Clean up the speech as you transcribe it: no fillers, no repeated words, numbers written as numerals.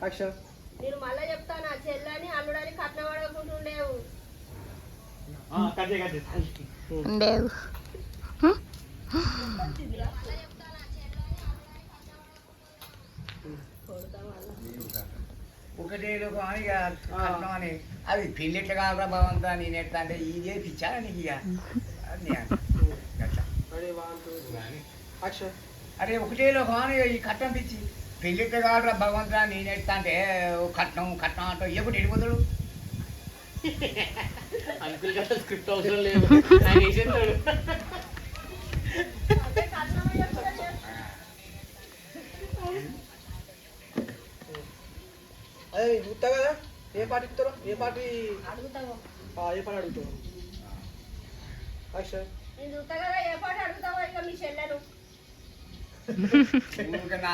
Action. నేను మళ్ళా చెప్తాను ఆ చెల్లని అల్లుడని కట్నం అడగకుంటుండేవు. ఉండేవు. ఒకటే అని కట్నం అని అది పెళ్ళిట్లా కాదురా భగవంతా నేను ఎట్లా అంటే ఇదే పిచ్చా నీకు ఇక అట్లా రెడీ 1 2 యాక్షన్. అరే ఒకటే అని ఈ కట్నం పిచ్చి పెళ్ళిట్లా కాదురా భగవంతా నేను ఎట్లా అంటే కట్నం కట్నం అంటూ ఎప్పుడు వెళ్ళిపోతాడు. అంకుల్ కదా స్క్రిప్ట్ అవసరం లేదు ఆయన వేసేస్తాడు. అదే చూస్తా కదా ఏ పాట ఇస్తారో ఏ పాట అడుగుతావు ఏ పాట అడుగుతావు. యాక్షన్. నేను చూస్తా కదా ఏ పాట అడుగుతావో ఇక మీ చెల్లెను. ఊరికే నా